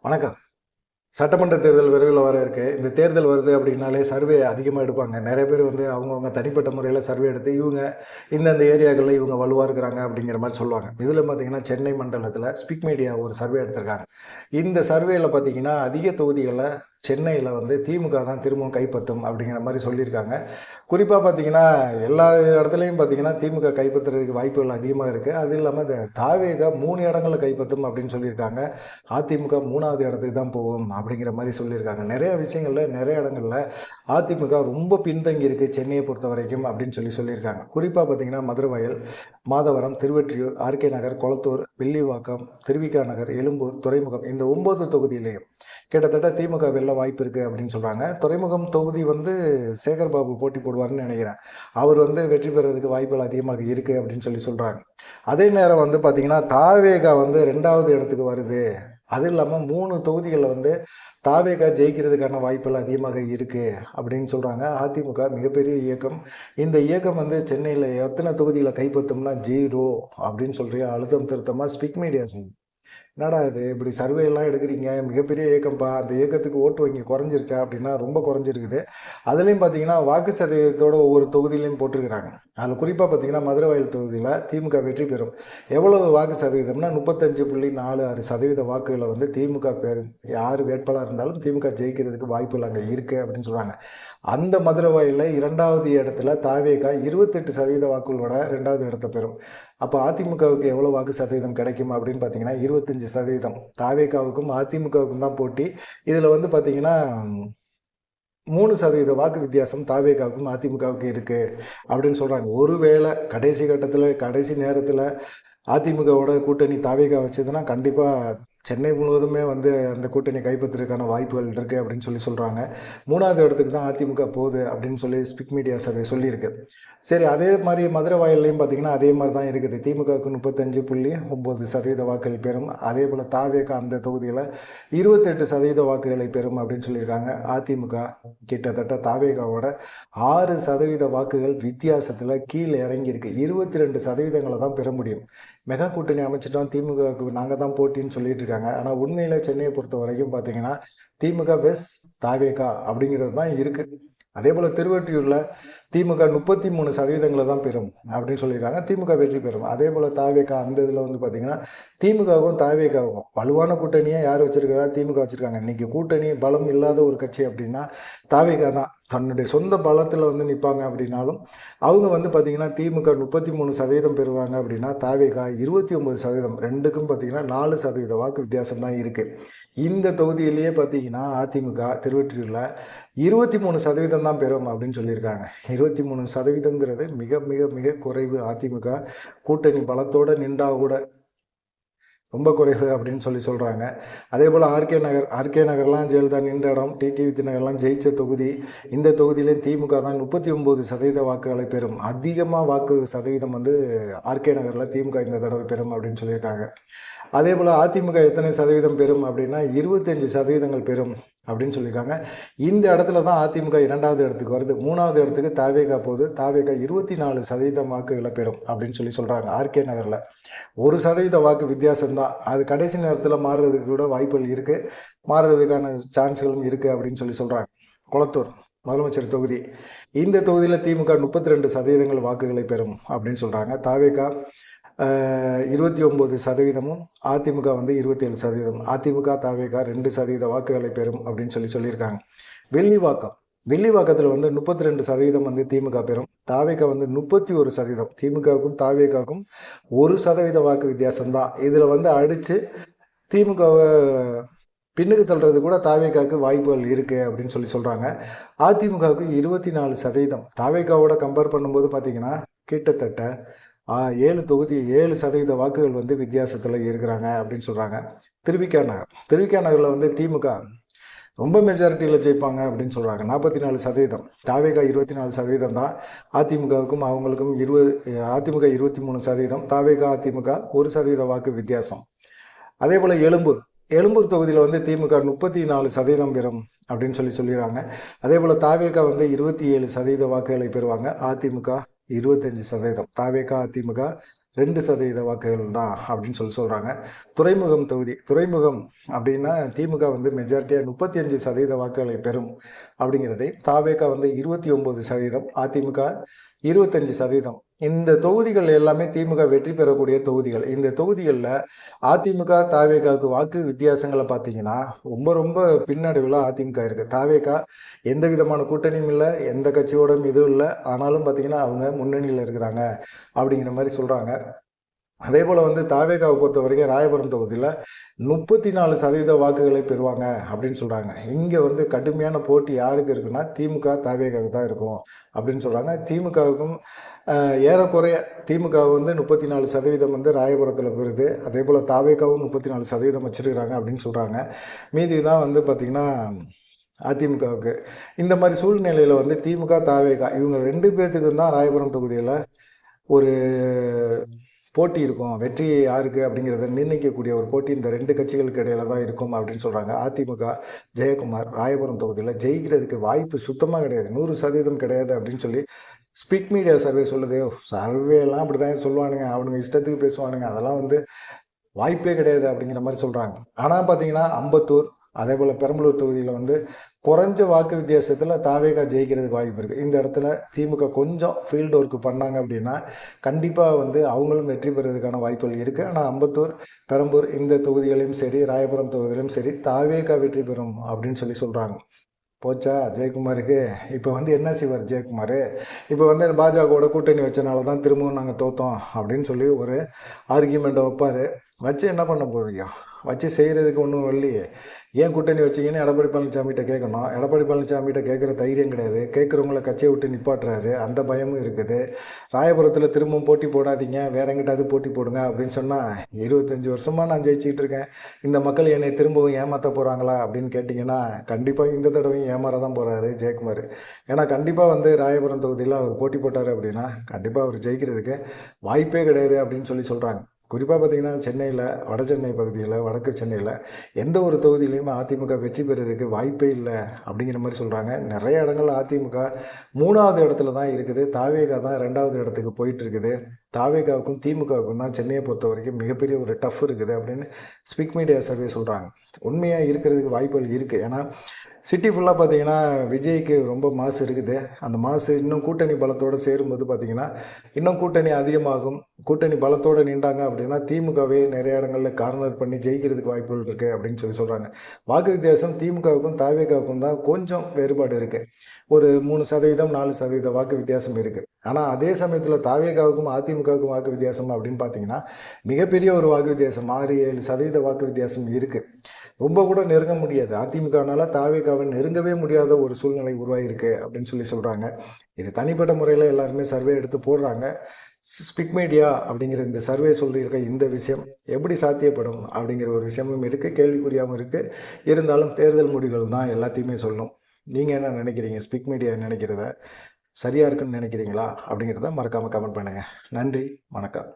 வணக்கம். சட்டமன்ற தேர்தல் விரைவில் வர இருக்கு. இந்த தேர்தல் வருது அப்படின்னாலே சர்வே அதிகமாக எடுப்பாங்க. நிறைய பேர் வந்து அவங்கவங்க தனிப்பட்ட முறையில் சர்வே எடுத்து, இவங்க இந்தந்த ஏரியாக்களில் இவங்க வலுவா இருக்கிறாங்க அப்படிங்கிற மாரி சொல்லுவாங்க. இதில பார்த்தீங்கன்னா, சென்னை மண்டலத்தில ஸ்பிக் மீடியா ஒரு சர்வே எடுத்திருக்காங்க. இந்த சர்வேல பார்த்தீங்கன்னா, அதிக தொகுதிகள சென்னையில வந்து திமுக தான் திரும்பவும் கைப்பற்றும் அப்படிங்கிற மாரி சொல்லியிருக்காங்க. குறிப்பா பார்த்தீங்கன்னா, எல்லா இடத்துலயும் பார்த்தீங்கன்னா, திமுக கைப்பற்றுறதுக்கு வாய்ப்புகள் அதிகமா இருக்கு. அது இல்லாம இந்த தாவேகா 3 இடங்கள்ல கைப்பற்றும் அப்படின்னு சொல்லியிருக்காங்க. அதிமுக 3வது இடத்துக்கு தான் போகும் அப்படிங்கிற மாரி சொல்லியிருக்காங்க. நெறைய விஷயங்கள்ல, நெறைய இடங்கள்ல அதிமுக ரொம்ப பின்தங்கி இருக்கு சென்னைய பொறுத்தவரைக்கும் அப்படின்னு சொல்லியிருக்காங்க. குறிப்பா பார்த்தீங்கன்னா, மதுரவாயல், மாதவரம், திருவொற்றியூர், ஆர்கே நகர், கொளத்தூர், வில்லிவாக்கம், திருவிக நகர், எழும்பூர், துறைமுகம் இந்த 9 தொகுதியிலயும் கிட்டத்தட்ட திமுக வெல்ல வாய்ப்பு இருக்கு அப்படின்னு சொல்றாங்க. துறைமுகம் தொகுதி வந்து சேகர் பாபு போட்டி போடுவார்ன்னு நினைக்கிறேன். அவர் வந்து வெற்றி பெறதுக்கு வாய்ப்புகள் அதிகமாக இருக்கு அப்படின்னு சொல்றாங்க. அதே நேரம் வந்து பார்த்தீங்கன்னா, தாவேகா வந்து 2வது இடத்துக்கு வருது. அது இல்லாம 3 தொகுதிகள்ல வந்து தாவேகா ஜெயிக்கிறதுக்கான வாய்ப்புகள் அதிகமாக இருக்கு அப்படின்னு சொல்றாங்க. அதிமுக மிகப்பெரிய இயக்கம். இந்த இயக்கம் வந்து சென்னையில எத்தனை தொகுதிகளை கைப்பற்றும்னா 0 அப்படின்னு சொல்லி அழுத்தம் திருத்தமா ஸ்பிக் மீடியா சொல்லுது. என்னடா இது இப்படி சர்வே எல்லாம் எடுக்கிறீங்க, மிகப்பெரிய இயக்கம்ப்பா, அந்த இயக்கத்துக்கு ஓட்டு வங்கி குறைஞ்சிருச்சா அப்படின்னா ரொம்ப குறைஞ்சிருக்குது. அதுலேயும் பார்த்தீங்கன்னா, வாக்கு சதவீதத்தோட ஒவ்வொரு தொகுதியிலையும் போட்டிருக்கிறாங்க. அதில் குறிப்பாக பார்த்தீங்கன்னா, மதுரவாயல் தொகுதியில் திமுக வெற்றி பெறும். எவ்வளவு வாக்கு சதவீதம்னா 35.46% வாக்குகளை வந்து திமுக பெறும். யார் வேட்பாளர் இருந்தாலும் திமுக ஜெயிக்கிறதுக்கு வாய்ப்புகள் அங்கே இருக்குது அப்படின்னு சொல்கிறாங்க. அந்த மதுரவாயலில் 2வது இடத்துல தாவேகா 28% வாக்குகளோட 2வது இடத்தை பெறும். அப்போ அதிமுகவுக்கு எவ்வளோ வாக்கு சதவீதம் கிடைக்கும் அப்படின்னு பார்த்தீங்கன்னா 25%. தாவேகாவுக்கும் அதிமுகவுக்கும் தான் போட்டி. இதில் வந்து பார்த்தீங்கன்னா 3% வாக்கு வித்தியாசம் தாவேகாவுக்கும் அதிமுகவுக்கும் இருக்கு அப்படின்னு சொல்றாங்க. ஒருவேளை கடைசி கட்டத்தில், கடைசி நேரத்தில் அதிமுகவோட கூட்டணி தாவேகா வச்சதுன்னா கண்டிப்பா சென்னை முழுவதுமே வந்து அந்த கூட்டணி கைப்பற்றுறதுக்கான வாய்ப்புகள் இருக்கு அப்படின்னு சொல்றாங்க. 3வது இடத்துக்கு தான் அதிமுக போகுது அப்படின்னு ஸ்பிக் மீடியா சர்வே சொல்லியிருக்கு. சரி, அதே மாதிரி மதுரை வாயில்லையும் பார்த்தீங்கன்னா அதே மாதிரி தான் இருக்குது. திமுகவுக்கு 35.9% வாக்குகள் பெறும். அதே போல் தாவேகா அந்த தொகுதியில் 28% வாக்குகளை பெறும் அப்படின்னு சொல்லியிருக்காங்க. அதிமுக கிட்டத்தட்ட தாவேகாவோட 6% வாக்குகள் வித்தியாசத்தில் கீழே இறங்கியிருக்கு. 22% தான் பெற முடியும். மெகா கூட்டணி அமைச்சிட்டோம், திமுகவுக்கு நாங்கள் தான் போட்டின்னு சொல்லிட்டு இருக்காங்க. ஆனால் உண்மையில் சென்னையை பொறுத்த வரைக்கும் பார்த்தீங்கன்னா திமுக பெஸ் தாவேகா அப்படிங்கிறது தான் இருக்குது. அதே போல் திருவொற்றியூரில் திமுக 33% தான் பெறும் அப்படின்னு சொல்லியிருக்காங்க. திமுக வெற்றி பெறும். அதே போல் தாவேகா அந்த இதில் வந்து பார்த்தீங்கன்னா திமுகவுக்கும் தாவேகாவுக்கும் வலுவான கூட்டணியை யார் வச்சிருக்கிறா? திமுக வச்சுருக்காங்க. இன்றைக்கி கூட்டணி பலம் இல்லாத ஒரு கட்சி அப்படின்னா தாவேகா தான். தன்னுடைய சொந்த பலத்தில் வந்து நிற்பாங்க அப்படின்னாலும் அவங்க வந்து பார்த்திங்கன்னா திமுக 33% பெறுவாங்க அப்படின்னா தாவேகா 29%. ரெண்டுக்கும் பார்த்திங்கன்னா 4% வாக்கு வித்தியாசம் தான் இருக்குது. இந்த தொகுதியிலேயே பார்த்தீங்கன்னா அதிமுக திருவொற்றியூரில் 23% தான் பெறும் அப்படின்னு சொல்லியிருக்காங்க. 23%ங்கிறது மிக மிக மிக குறைவு. அதிமுக கூட்டணி பலத்தோடு நின்றா கூட ரொம்ப குறைவு அப்படின்னு சொல்கிறாங்க. அதே போல் ஆர்கே நகர்லாம் ஜெயலலிதா நின்ற இடம், டிடிவி நகர்லாம் ஜெயிச்ச தொகுதி. இந்த தொகுதியிலே திமுக தான் 39% வாக்குகளை பெறும். அதிகமாக வாக்கு சதவீதம் வந்து ஆர்கே நகரில் திமுக இந்த தடவை பெறும் அப்படின்னு சொல்லியிருக்காங்க. அதே போல் அதிமுக எத்தனை சதவீதம் பெறும் அப்படின்னா 25% பெறும் அப்படின்னு சொல்லியிருக்காங்க. இந்த இடத்துல தான் அதிமுக 2வது இடத்துக்கு வருது. 3வது இடத்துக்கு தாவேகா போகுது. தாவேகா 24% வாக்குகளை பெறும் அப்படின்னு சொல்கிறாங்க. ஆர்கே நகரில் 1% வாக்கு வித்தியாசம்தான். அது கடைசி நேரத்தில் மாறுறதுக்கு கூட வாய்ப்புகள் இருக்குது. மாறுறதுக்கான சான்ஸ்களும் இருக்குது அப்படின்னு சொல்கிறாங்க. கொளத்தூர் முதலமைச்சர் தொகுதி. இந்த தொகுதியில் திமுக 32% வாக்குகளை பெறும் அப்படின்னு சொல்கிறாங்க. தாவேகா 29%, அதிமுக வந்து 27%. அதிமுக தாவேகா 2% வாக்குகளை பெறும் அப்படின்னு சொல்லியிருக்காங்க. வில்லிவாக்கத்தில் வந்து 32% வந்து திமுக பெறும். தாவேகா வந்து 31%. திமுகவுக்கும் தாவேகாவுக்கும் 1% வாக்கு வித்தியாசம்தான். இதில் வந்து அடித்து திமுகவை பின்னுக்கு தள்ளுறது கூட தாவேகாவுக்கு வாய்ப்புகள் இருக்குது அப்படின்னு சொல்கிறாங்க. அதிமுகவுக்கு 24%. தாவேகாவோட கம்பேர் பண்ணும்போது பார்த்தீங்கன்னா கிட்டத்தட்ட 7% வாக்குகள் வந்து வித்தியாசத்தில் இருக்கிறாங்க அப்படின்னு சொல்கிறாங்க. திருவிக நகரில் வந்து திமுக ரொம்ப மெஜாரிட்டியில் ஜெயிப்பாங்க அப்படின்னு சொல்கிறாங்க. 44%. தாவேகா 24% தான். அதிமுகவுக்கும் அவங்களுக்கும் அதிமுக 23%, தாவேகா அதிமுக 1% வாக்கு வித்தியாசம். அதே போல் எழும்பூர் தொகுதியில் வந்து திமுக 34% பெறும் அப்படின்னு சொல்லிடுறாங்க. அதே போல் தாவேகா வந்து 27% வாக்குகளை பெறுவாங்க. அதிமுக 25%. தாவேகா அதிமுக 2% வாக்குகள் தான் அப்படின்னு சொல்கிறாங்க. துறைமுகம் தொகுதி, துறைமுகம் அப்படின்னா திமுக வந்து மெஜாரிட்டியாக 35% வாக்குகளை பெறும் அப்படிங்கிறதை, தாவேகா வந்து 29%, அதிமுக 25%. இந்த தொகுதிகள் எல்லாமே திமுக வெற்றி பெறக்கூடிய தொகுதிகள். இந்த தொகுதிகளில் அதிமுக தாவேகாவுக்கு வாக்கு வித்தியாசங்களை பார்த்தீங்கன்னா ரொம்ப ரொம்ப பின்னடைவில் அதிமுக இருக்குது. தாவேகா எந்த விதமான கூட்டணியும் இல்லை, எந்த கட்சியோடும் இதுவும் இல்லை, ஆனாலும் பார்த்தீங்கன்னா அவங்க முன்னணியில் இருக்கிறாங்க அப்படிங்கிற மாதிரி சொல்கிறாங்க. அதே போல் வந்து தாவேகாவை பொறுத்த வரைக்கும் ராயபுரம் தொகுதியில் 34% வாக்குகளை பெறுவாங்க அப்படின்னு சொல்கிறாங்க. இங்கே வந்து கடுமையான போட்டி யாருக்கு இருக்குன்னா திமுக தாவேகாவுக்கு தான் இருக்கும் அப்படின்னு சொல்கிறாங்க. திமுகவுக்கும் ஏறக்குறைய திமுக வந்து 34% வந்து ராயபுரத்தில் பெறுது. அதே போல் தாவேகாவும் 34% வச்சுருக்கிறாங்க அப்படின்னு சொல்கிறாங்க. மீதி தான் வந்து பார்த்திங்கன்னா அதிமுகவுக்கு. இந்த மாதிரி சூழ்நிலையில் வந்து திமுக தாவேகா இவங்க 2 பேர்த்துக்கும் தான் ராயபுரம் தொகுதியில் ஒரு போட்டி இருக்கும். வெற்றி யாருக்கு அப்படிங்கிறத நிர்ணயிக்கக்கூடிய ஒரு போட்டி இந்த 2 கட்சிகளுக்கு இடையில தான் இருக்கும் அப்படின்னு சொல்கிறாங்க. அதிமுக ஜெயக்குமார் ராயபுரம் தொகுதியில் ஜெயிக்கிறதுக்கு வாய்ப்பு சுத்தமாக கிடையாது, 100% கிடையாது அப்படின்னு சொல்லி ஸ்பிக் மீடியா சர்வே சொல்லுது. சர்வேலாம் அப்படி தான் சொல்லுவானுங்க, அவனுங்க இஷ்டத்துக்கு பேசுவானுங்க, அதெல்லாம் வந்து வாய்ப்பே கிடையாது அப்படிங்கிற மாதிரி சொல்கிறாங்க. ஆனால் பார்த்தீங்கன்னா அம்பத்தூர் அதே போல் பெரம்பலூர் தொகுதியில் வந்து குறைஞ்ச வாக்கு வித்தியாசத்தில் தாவேகா ஜெயிக்கிறதுக்கு வாய்ப்பு இருக்குது. இந்த இடத்துல திமுக கொஞ்சம் ஃபீல்டு ஒர்க்கு பண்ணாங்க அப்படின்னா கண்டிப்பாக வந்து அவங்களும் வெற்றி பெறுவதற்கான வாய்ப்புகள் இருக்குது. ஆனால் அம்பத்தூர், பெரம்பூர் இந்த தொகுதிகளையும் சரி, ராயபுரம் தொகுதியிலும் சரி தாவேகா வெற்றி பெறும் அப்படின்னு சொல்கிறாங்க. போச்சா ஜெயக்குமாருக்கு? இப்போ வந்து என்ன செய்வார் ஜெயக்குமார்? இப்போ வந்து பாஜகவோட கூட்டணி வச்சனால தான் திரும்பவும் நாங்கள் தோற்றோம் அப்படின்னு சொல்லி ஒரு ஆர்கியூமெண்ட்டை வைப்பார். வச்சு என்ன பண்ண போவீங்க? வச்சு செய்கிறதுக்கு ஒன்றும் இல்லையே. ஏன் கூட்டணி வச்சிங்கன்னு எடப்பாடி பழனிசாமிகிட்ட கேட்கணும். எடப்பாடி பழனிசாமிகிட்ட கேட்குற தைரியம் கிடையாது. கேட்குறவங்கள கட்சியை விட்டு நிப்பாட்டுறாரு, அந்த பயமும் இருக்குது. ராயபுரத்தில் திரும்பவும் போட்டி போடாதீங்க, வேற எங்கிட்டாவது போட்டி போடுங்க அப்படின்னு சொன்னால் 25 வருஷமாக நான் ஜெயிச்சிக்கிட்டு இருக்கேன், இந்த மக்கள் என்னை திரும்பவும் ஏமாற்ற போகிறாங்களா அப்படின்னு கேட்டிங்கன்னா கண்டிப்பாக இந்த தடவையும் ஏமாற தான் போகிறாரு ஜெயக்குமார். ஏன்னா கண்டிப்பாக வந்து ராயபுரம் தொகுதியில் அவர் போட்டி போட்டார் அப்படின்னா கண்டிப்பாக அவர் ஜெயிக்கிறதுக்கு வாய்ப்பே கிடையாது அப்படின்னு சொல்கிறாங்க. குறிப்பாக பார்த்திங்கன்னா சென்னையில், வட சென்னை பகுதியில், வடக்கு சென்னையில் எந்த ஒரு தொகுதியிலையுமே அதிமுக வெற்றி பெறுறதுக்கு வாய்ப்பே இல்லை அப்படிங்கிற மாதிரி சொல்கிறாங்க. நிறைய இடங்கள் அதிமுக 3வது இடத்துல தான் இருக்குது, தாவேகா தான் 2வது இடத்துக்கு போயிட்டுருக்குது. தாவேகாவுக்கும் திமுகவுக்கும் தான் சென்னையை பொறுத்த வரைக்கும் மிகப்பெரிய ஒரு டஃப் இருக்குது அப்படின்னு ஸ்பிக் மீடியா சர்வே சொல்கிறாங்க. உண்மையாக இருக்கிறதுக்கு வாய்ப்புகள் இருக்குது. ஏன்னா சிட்டி ஃபுல்லாக பார்த்திங்கன்னா விஜய்க்கு ரொம்ப மாசு இருக்குது. அந்த மாசு இன்னும் கூட்டணி பலத்தோடு சேரும்போது பார்த்திங்கன்னா இன்னும் கூட்டணி அதிகமாகும். கூட்டணி பலத்தோடு நின்றாங்க அப்படின்னா திமுகவே நிறைய இடங்களில் கார்னர் பண்ணி ஜெயிக்கிறதுக்கு வாய்ப்புகள் இருக்குது அப்படின்னு சொல்கிறாங்க. வாக்கு வித்தியாசம் திமுகவுக்கும் தாவேகாவுக்கும் தான் கொஞ்சம் வேறுபாடு இருக்குது. ஒரு 3%, 4% வாக்கு வித்தியாசம் இருக்குது. ஆனால் அதே சமயத்தில் தாவேகாவுக்கும் அதிமுகவுக்கும் வாக்கு வித்தியாசம் அப்படின்னு பார்த்தீங்கன்னா மிகப்பெரிய ஒரு வாக்கு வித்தியாசம் 6-7% வாக்கு வித்தியாசம் இருக்குது. ரொம்ப கூட நெருங்க முடியாது. அதிமுகனால தாவேகாவை நெருங்கவே முடியாத ஒரு சூழ்நிலை உருவாகிருக்கு அப்படின்னு சொல்கிறாங்க. இது தனிப்பட்ட முறையில் எல்லாருமே சர்வே எடுத்து போடுறாங்க. ஸ்பிக் மீடியா அப்படிங்கிற இந்த சர்வே சொல்லியிருக்க இந்த விஷயம் எப்படி சாத்தியப்படும் அப்படிங்கிற ஒரு விஷயமும் இருக்குது, கேள்விக்குறியாகவும் இருக்குது. இருந்தாலும் தேர்தல் முடிவுகள் தான் எல்லாத்தையுமே சொல்லணும். நீங்கள் என்ன நினைக்கிறீங்க? ஸ்பிக் மீடியா நினைக்கிறத சரியாக இருக்குன்னு நினைக்கிறீங்களா அப்படிங்கிறத மறக்காமல் கமெண்ட் பண்ணுங்கள். நன்றி, வணக்கம்.